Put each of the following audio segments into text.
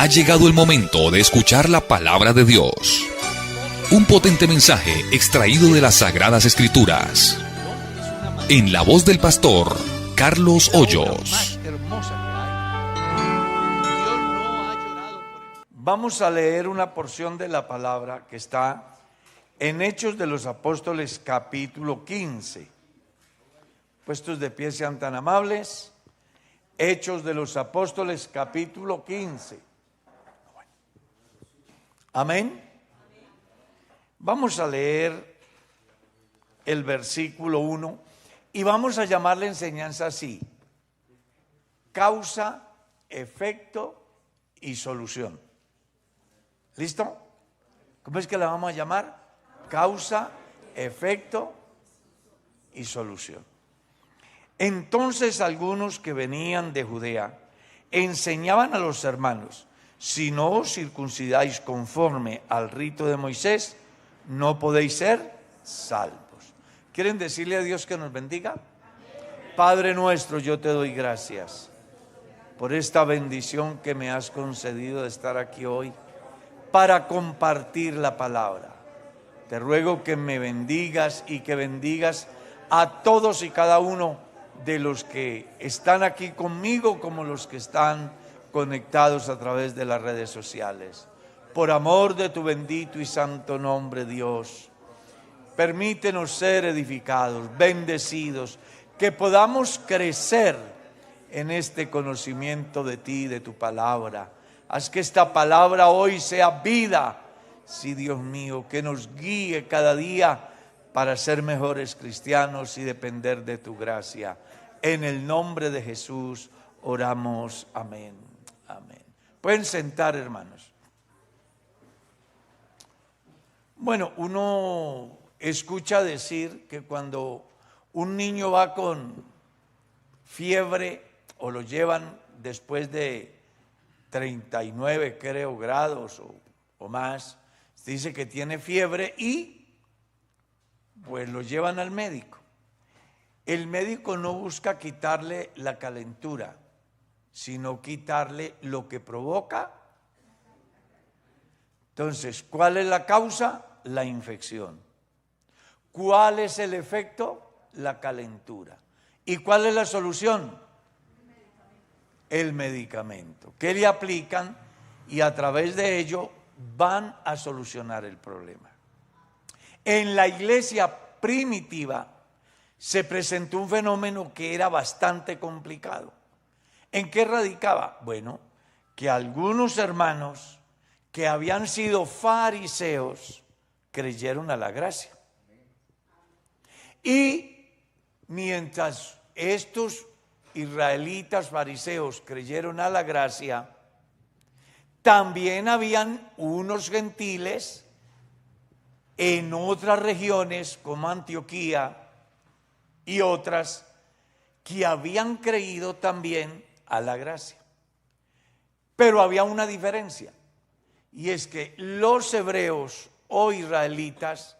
Ha llegado el momento de escuchar la palabra de Dios. Un potente mensaje extraído de las Sagradas Escrituras. En la voz del pastor Carlos Hoyos. Vamos a leer una porción de la palabra que está en Hechos de los Apóstoles capítulo 15. Puestos de pie, sean tan amables. Hechos de los Apóstoles capítulo 15. Amén. Vamos a leer el versículo 1 y vamos a llamar la enseñanza así: causa, efecto y solución. ¿Listo? ¿Cómo es que la vamos a llamar? Causa, efecto y solución. Entonces algunos que venían de Judea enseñaban a los hermanos: si no os circuncidáis conforme al rito de Moisés, no podéis ser salvos. ¿Quieren decirle a Dios que nos bendiga? Padre nuestro, yo te doy gracias por esta bendición que me has concedido de estar aquí hoy para compartir la palabra. Te ruego que me bendigas y que bendigas a todos y cada uno de los que están aquí conmigo, como los que están conectados a través de las redes sociales. Por amor de tu bendito y santo nombre, Dios, permítenos ser edificados, bendecidos, que podamos crecer en este conocimiento de ti, de tu palabra. Haz que esta palabra hoy sea vida, sí, Dios mío, que nos guíe cada día para ser mejores cristianos y depender de tu gracia. En el nombre de Jesús oramos, amén, amén. Pueden sentar, hermanos. Bueno, uno escucha decir que cuando un niño va con fiebre o lo llevan después de 39, creo, grados o más, dice que tiene fiebre y pues lo llevan al médico. El médico no busca quitarle la calentura, sino quitarle lo que provoca. Entonces, ¿cuál es la causa? La infección. ¿Cuál es el efecto? La calentura. ¿Y cuál es la solución? El medicamento que le aplican, y a través de ello van a solucionar el problema. En la iglesia primitiva se presentó un fenómeno que era bastante complicado. ¿En qué radicaba? Bueno, que algunos hermanos que habían sido fariseos creyeron a la gracia. Y mientras estos israelitas fariseos creyeron a la gracia, también habían unos gentiles en otras regiones como Antioquía y otras que habían creído también a la gracia. Pero había una diferencia, y es que los hebreos o israelitas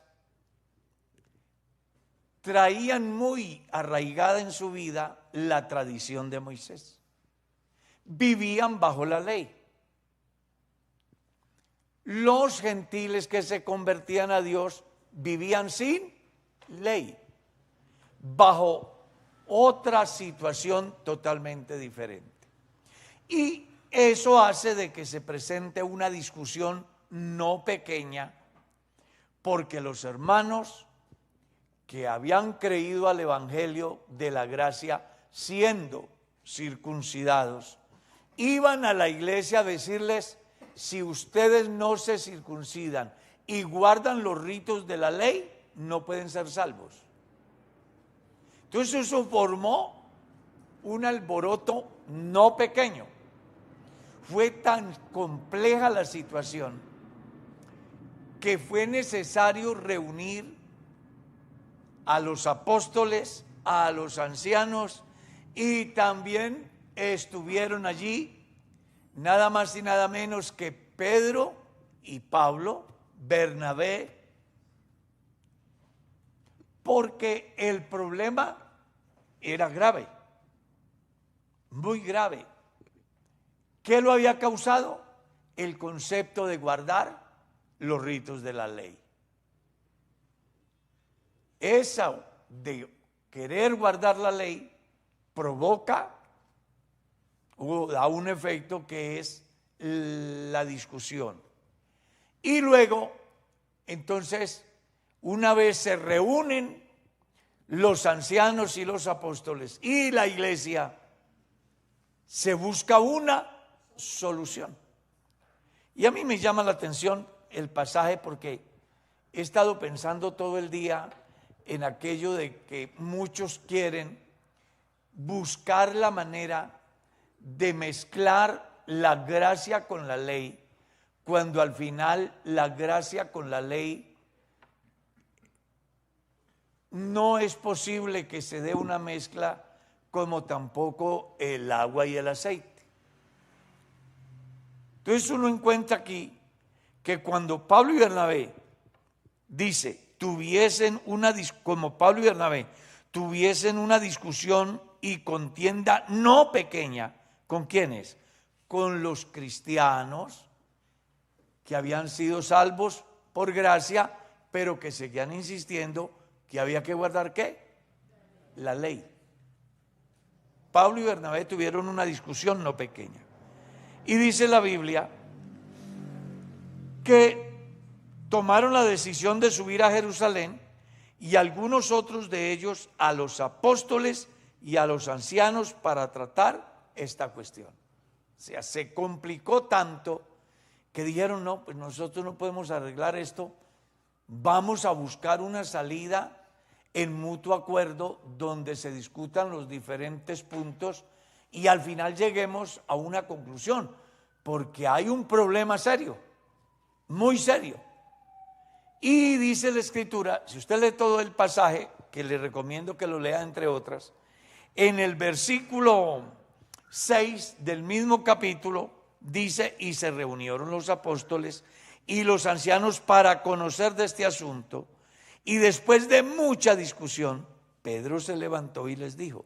traían muy arraigada en su vida la tradición de Moisés. Vivían bajo la ley. Los gentiles que se convertían a Dios vivían sin ley, bajo otra situación totalmente diferente. Y eso hace de que se presente una discusión no pequeña, porque los hermanos que habían creído al evangelio de la gracia siendo circuncidados, iban a la iglesia a decirles: si ustedes no se circuncidan y guardan los ritos de la ley, no pueden ser salvos. Entonces eso formó un alboroto no pequeño. Fue tan compleja la situación que fue necesario reunir a los apóstoles, a los ancianos, y también estuvieron allí nada más y nada menos que Pedro y Pablo, Bernabé, porque el problema era grave, muy grave. ¿Qué lo había causado? el concepto de guardar los ritos de la ley. Esa de querer guardar la ley provoca o da un efecto que es la discusión. Y luego, entonces, una vez se reúnen los ancianos y los apóstoles y la iglesia, se busca una solución. Y a mí me llama la atención el pasaje porque he estado pensando todo el día en aquello de que muchos quieren buscar la manera de mezclar la gracia con la ley, cuando al final la gracia con la ley no es posible que se dé una mezcla, como tampoco el agua y el aceite. Entonces uno encuentra aquí que cuando Pablo y Bernabé como Pablo y Bernabé tuviesen una discusión y contienda no pequeña, ¿con quiénes? Con los cristianos que habían sido salvos por gracia, pero que seguían insistiendo que había que guardar ¿qué? La ley. Pablo y Bernabé tuvieron una discusión no pequeña. Y dice la Biblia que tomaron la decisión de subir a Jerusalén, y algunos otros de ellos a los apóstoles y a los ancianos para tratar esta cuestión. O sea, se complicó tanto que dijeron, no, pues nosotros no podemos arreglar esto, vamos a buscar una salida en mutuo acuerdo donde se discutan los diferentes puntos y al final lleguemos a una conclusión, porque hay un problema serio, muy serio. Y dice la Escritura, si usted lee todo el pasaje, que le recomiendo que lo lea entre otras, en el versículo 6 del mismo capítulo dice, y se reunieron los apóstoles y los ancianos para conocer de este asunto, y después de mucha discusión, Pedro se levantó y les dijo,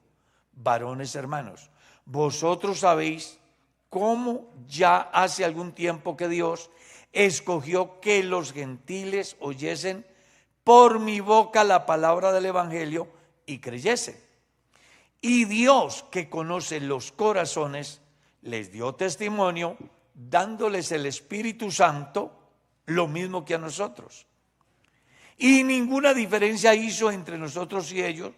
varones hermanos, vosotros sabéis cómo ya hace algún tiempo que Dios escogió que los gentiles oyesen por mi boca la palabra del evangelio y creyesen. Y Dios, que conoce los corazones, les dio testimonio dándoles el Espíritu Santo, lo mismo que a nosotros. Y ninguna diferencia hizo entre nosotros y ellos,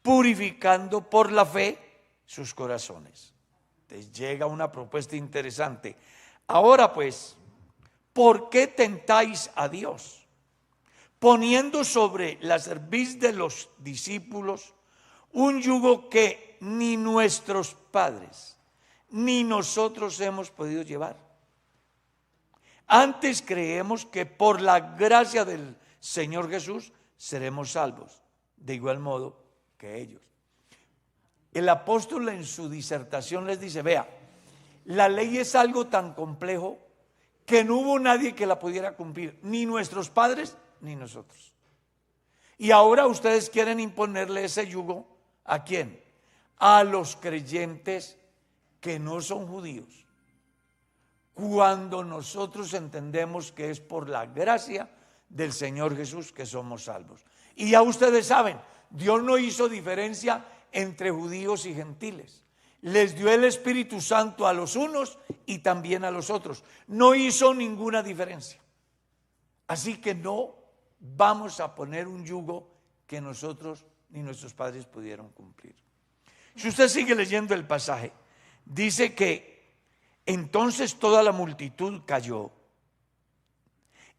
purificando por la fe sus corazones. Entonces llega una propuesta interesante. Ahora pues, ¿por qué tentáis a Dios? Poniendo sobre la cerviz de los discípulos un yugo que ni nuestros padres ni nosotros hemos podido llevar. Antes creemos que por la gracia del Señor Jesús seremos salvos, de igual modo que ellos. El apóstol en su disertación les dice, vea, la ley es algo tan complejo que no hubo nadie que la pudiera cumplir, ni nuestros padres ni nosotros. Y ahora ustedes quieren imponerle ese yugo, ¿a quién? A los creyentes que no son judíos, cuando nosotros entendemos que es por la gracia del Señor Jesús que somos salvos. Y ya ustedes saben, Dios no hizo diferencia entre judíos y gentiles. Les dio el Espíritu Santo a los unos y también a los otros. No hizo ninguna diferencia. Así que no vamos a poner un yugo que nosotros ni nuestros padres pudieron cumplir. Si usted sigue leyendo el pasaje, dice que entonces toda la multitud cayó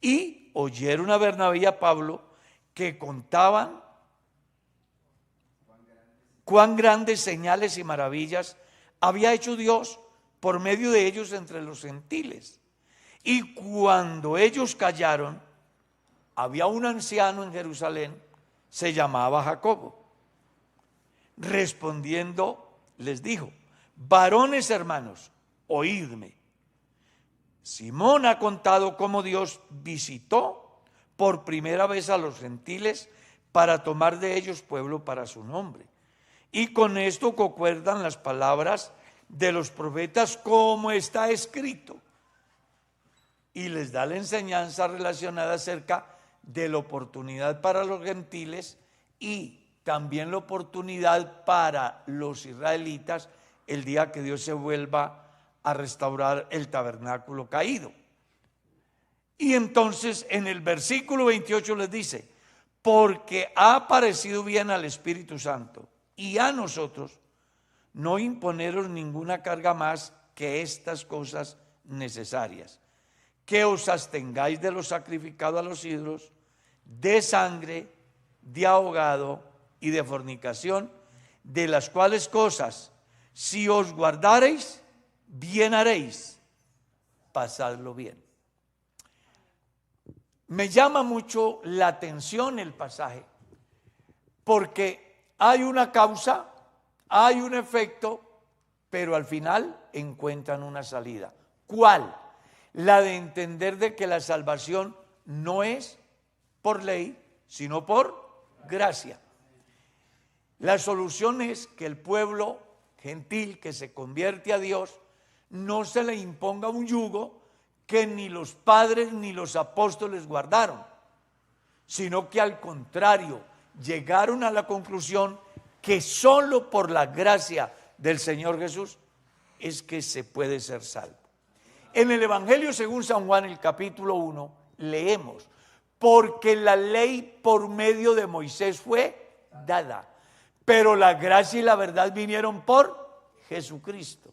y oyeron a Bernabé y a Pablo que contaban cuán grandes señales y maravillas había hecho Dios por medio de ellos entre los gentiles. Y cuando ellos callaron, había un anciano en Jerusalén, se llamaba Jacobo. Respondiendo, les dijo, varones hermanos, oídme. Simón ha contado cómo Dios visitó por primera vez a los gentiles para tomar de ellos pueblo para su nombre. Y con esto concuerdan las palabras de los profetas como está escrito. y les da la enseñanza relacionada acerca de la oportunidad para los gentiles y también la oportunidad para los israelitas el día que Dios se vuelva a restaurar el tabernáculo caído. Y entonces en el versículo 28 les dice: porque ha parecido bien al Espíritu Santo y a nosotros no imponeros ninguna carga más que estas cosas necesarias, que os abstengáis de lo sacrificado a los ídolos, de sangre, de ahogado y de fornicación, de las cuales cosas, si os guardareis, bien haréis, pasadlo bien. Me llama mucho la atención el pasaje, porque hay una causa, hay un efecto, pero al final encuentran una salida. ¿Cuál? La de entender de que la salvación no es por ley, sino por gracia. La solución es que el pueblo gentil que se convierte a Dios no se le imponga un yugo que ni los padres ni los apóstoles guardaron, sino que al contrario llegaron a la conclusión que solo por la gracia del Señor Jesús es que se puede ser salvo. En el Evangelio según San Juan, el capítulo 1, leemos: porque la ley por medio de Moisés fue dada, pero la gracia y la verdad vinieron por Jesucristo.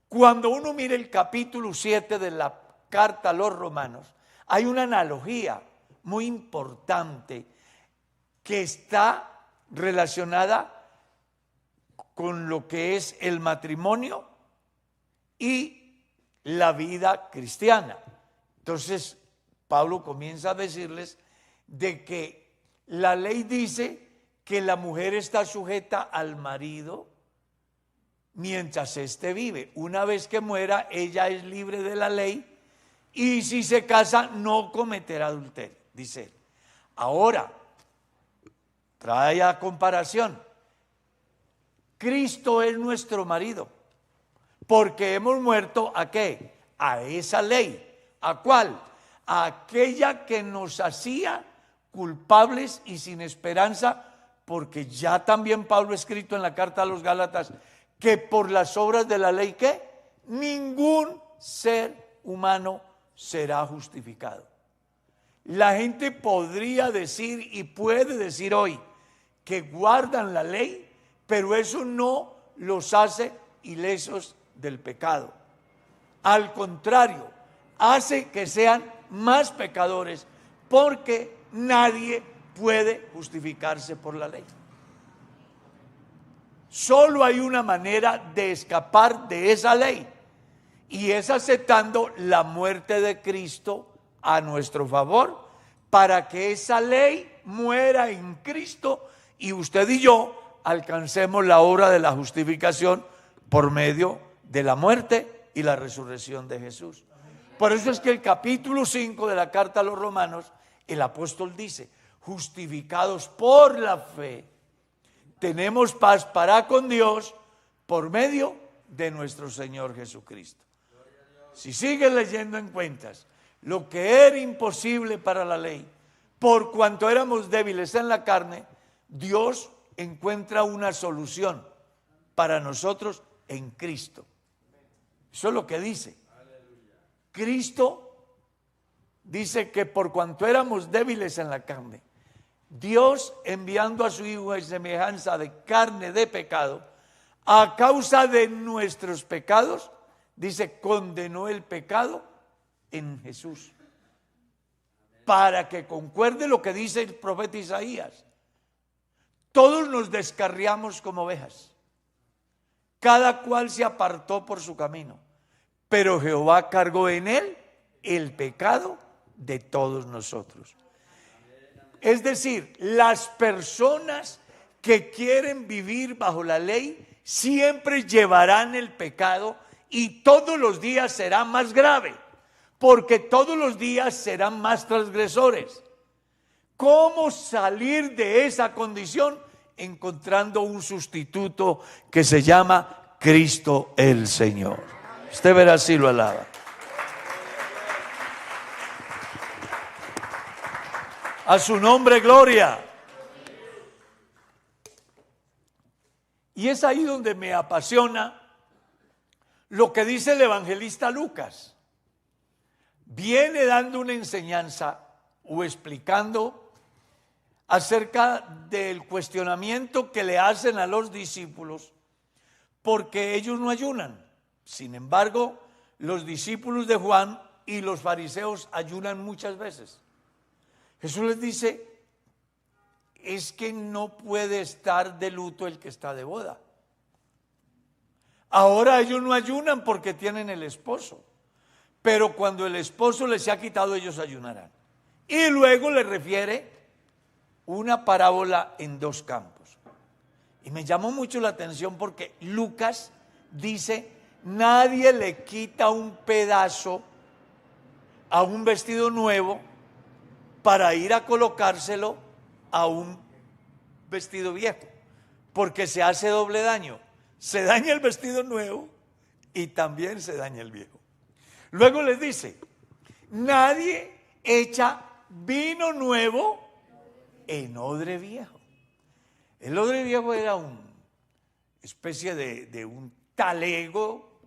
Cuando uno mira el capítulo 7 de la carta a los Romanos, hay una analogía muy importante que está relacionada con lo que es el matrimonio y la vida cristiana. Entonces, Pablo comienza a decirles de que la ley dice que la mujer está sujeta al marido mientras éste vive. Una vez que muera, ella es libre de la ley y si se casa no cometerá adulterio, dice él. Ahora, trae a comparación. Cristo es nuestro marido, porque hemos muerto ¿a qué? A esa ley. ¿A cuál? A aquella que nos hacía culpables y sin esperanza, porque ya también Pablo ha escrito en la carta a los Gálatas que por las obras de la ley ¿qué? Ningún ser humano será justificado. La gente podría decir y puede decir hoy que guardan la ley, pero eso no los hace ilesos del pecado. Al contrario, hace que sean más pecadores, porque nadie puede justificarse por la ley. Solo hay una manera de escapar de esa ley, y es aceptando la muerte de Cristo a nuestro favor, para que esa ley muera en Cristo y usted y yo alcancemos la obra de la justificación por medio de la muerte y la resurrección de Jesús. Por eso es que el capítulo 5 de la carta a los Romanos, el apóstol dice: justificados por la fe, tenemos paz para con Dios por medio de nuestro Señor Jesucristo. Si sigues leyendo en cuentas, lo que era imposible para la ley, por cuanto éramos débiles en la carne, Dios encuentra una solución para nosotros en Cristo. Eso es lo que dice. Cristo dice que por cuanto éramos débiles en la carne, Dios, enviando a su Hijo en semejanza de carne de pecado, a causa de nuestros pecados, dice, condenó el pecado en Jesús, para que concuerde lo que dice el profeta Isaías: todos nos descarriamos como ovejas, cada cual se apartó por su camino, pero Jehová cargó en él el pecado de todos nosotros. Es decir, las personas que quieren vivir bajo la ley siempre llevarán el pecado, y todos los días será más grave, porque todos los días serán más transgresores. ¿Cómo salir de esa condición? Encontrando un sustituto que se llama Cristo el Señor. Usted verá si lo alaba. A su nombre, gloria. Y es ahí donde me apasiona lo que dice el evangelista Lucas. Viene dando una enseñanza o explicando acerca del cuestionamiento que le hacen a los discípulos porque ellos no ayunan. Sin embargo, los discípulos de Juan y los fariseos ayunan muchas veces. Jesús les dice, es que no puede estar de luto el que está de boda. Ahora ellos no ayunan porque tienen el esposo, pero cuando el esposo les ha quitado, ellos ayunarán. Y luego le refiere una parábola en dos campos. Y me llamó mucho la atención porque Lucas dice, nadie le quita un pedazo a un vestido nuevo para ir a colocárselo a un vestido viejo, porque se hace doble daño. Se daña el vestido nuevo y también se daña el viejo. Luego les dice, nadie echa vino nuevo en odre viejo. El odre viejo era una especie de un talego,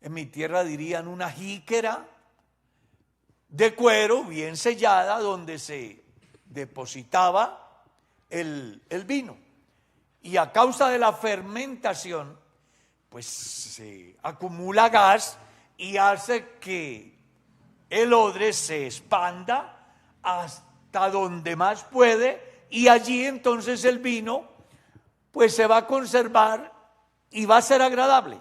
en mi tierra dirían una jícara de cuero bien sellada donde se depositaba el vino. Y a causa de la fermentación, pues se acumula gas y hace que el odre se expanda hasta donde más puede, y allí entonces el vino pues se va a conservar y va a ser agradable.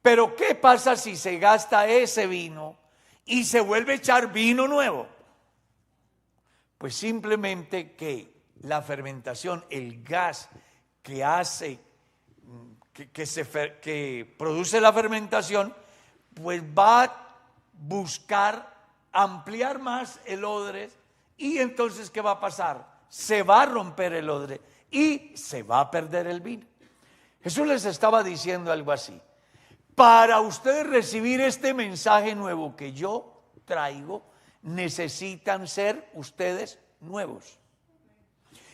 Pero ¿qué pasa si se gasta ese vino y se vuelve a echar vino nuevo? Pues simplemente que la fermentación, el gas que hace, que produce la fermentación, pues va a buscar ampliar más el odre, y entonces ¿qué va a pasar? Se va a romper el odre y se va a perder el vino. Jesús les estaba diciendo algo así: para ustedes recibir este mensaje nuevo que yo traigo, necesitan ser ustedes nuevos.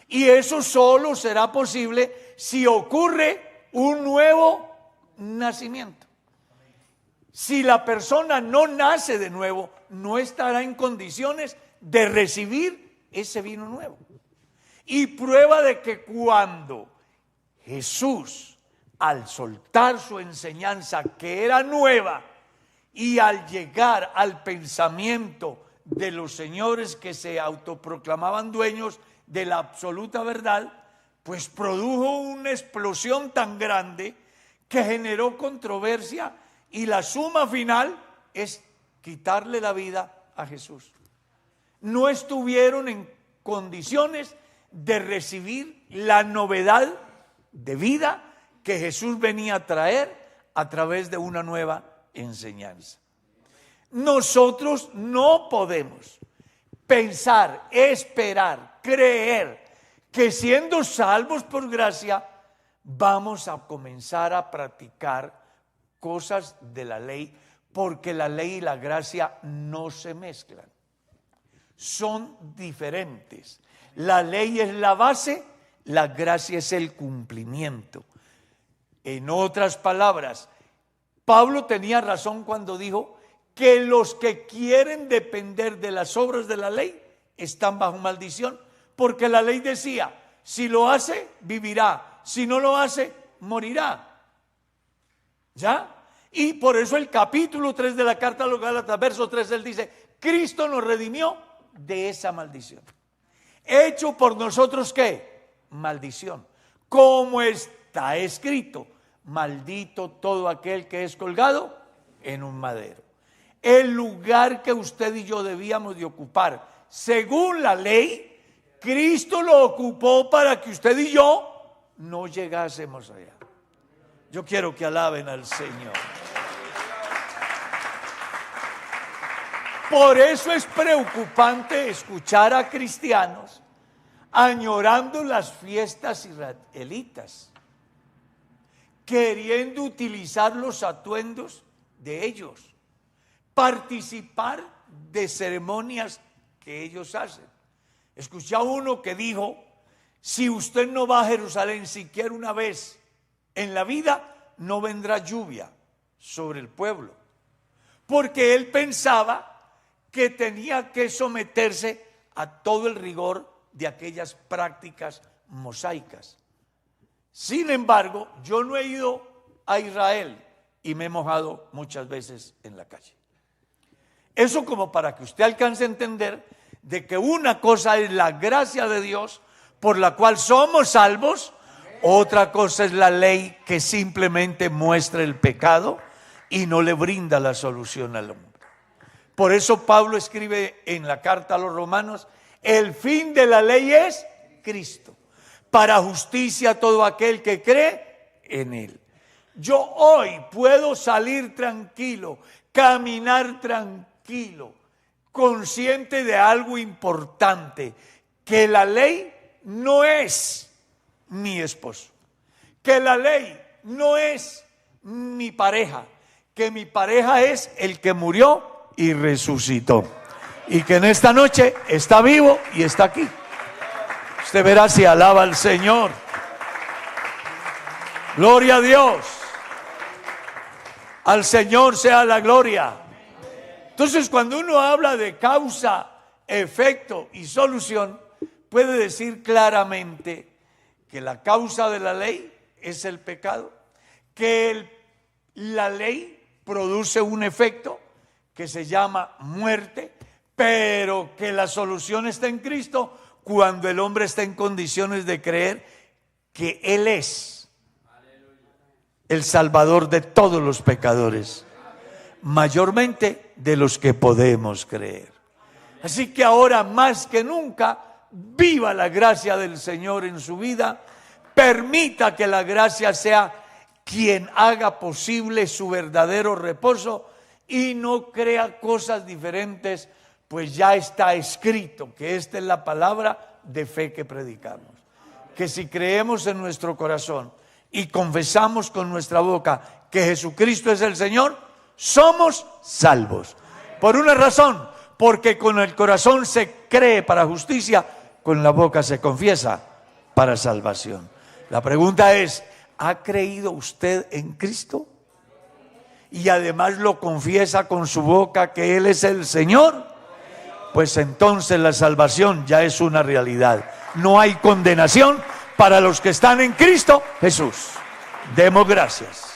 Y eso solo será posible si ocurre un nuevo nacimiento. Si la persona no nace de nuevo, no estará en condiciones de recibir ese vino nuevo. Y prueba de que cuando Jesús, al soltar su enseñanza que era nueva, y al llegar al pensamiento de los señores que se autoproclamaban dueños de la absoluta verdad, pues produjo una explosión tan grande que generó controversia, y la suma final es quitarle la vida a Jesús. No estuvieron en condiciones de recibir la novedad de vida que Jesús venía a traer a través de una nueva enseñanza. Nosotros no podemos pensar, esperar, creer que siendo salvos por gracia vamos a comenzar a practicar cosas de la ley, porque la ley y la gracia no se mezclan, son diferentes. La ley es la base, la gracia es el cumplimiento. En otras palabras, Pablo tenía razón cuando dijo que los que quieren depender de las obras de la ley están bajo maldición, porque la ley decía, si lo hace, vivirá, si no lo hace, morirá. ¿Ya? Y por eso el capítulo 3 de la carta a los Gálatas, verso 3, él dice, Cristo nos redimió de esa maldición. Hecho por nosotros, ¿qué? Maldición. Como está escrito, maldito todo aquel que es colgado en un madero. El lugar que usted y yo debíamos de ocupar, según la ley, Cristo lo ocupó para que usted y yo no llegásemos allá. Yo quiero que alaben al Señor. Por eso es preocupante escuchar a cristianos añorando las fiestas israelitas, queriendo utilizar los atuendos de ellos, participar de ceremonias que ellos hacen. Escuché a uno que dijo: si usted no va a Jerusalén siquiera una vez en la vida, no vendrá lluvia sobre el pueblo. Porque él pensaba que tenía que someterse a todo el rigor de aquellas prácticas mosaicas. Sin embargo, yo no he ido a Israel y me he mojado muchas veces en la calle. Eso como para que usted alcance a entender de que una cosa es la gracia de Dios por la cual somos salvos, otra cosa es la ley que simplemente muestra el pecado y no le brinda la solución al hombre. Por eso Pablo escribe en la carta a los Romanos: el fin de la ley es Cristo, para justicia a todo aquel que cree en él. Yo hoy puedo salir tranquilo, caminar tranquilo, consciente de algo importante, que la ley no es mi esposo, que la ley no es mi pareja, que mi pareja es el que murió y resucitó, y que en esta noche está vivo y está aquí. Usted verá si alaba al Señor. Gloria a Dios. Al Señor sea la gloria. Entonces, cuando uno habla de causa, efecto y solución, puede decir claramente que la causa de la ley es el pecado, que la ley produce un efecto que se llama muerte, pero que la solución está en Cristo cuando el hombre está en condiciones de creer que Él es el Salvador de todos los pecadores, mayormente de los que podemos creer. Así que ahora más que nunca, viva la gracia del Señor en su vida. Permita que la gracia sea quien haga posible su verdadero reposo y no crea cosas diferentes, pues ya está escrito que esta es la palabra de fe que predicamos. Que si creemos en nuestro corazón y confesamos con nuestra boca que Jesucristo es el Señor, somos salvos. Por una razón: porque con el corazón se cree para justicia, con la boca se confiesa para salvación. La pregunta es: ¿ha creído usted en Cristo? Y además lo confiesa con su boca que Él es el Señor. Pues entonces la salvación ya es una realidad. No hay condenación para los que están en Cristo Jesús. Demos gracias.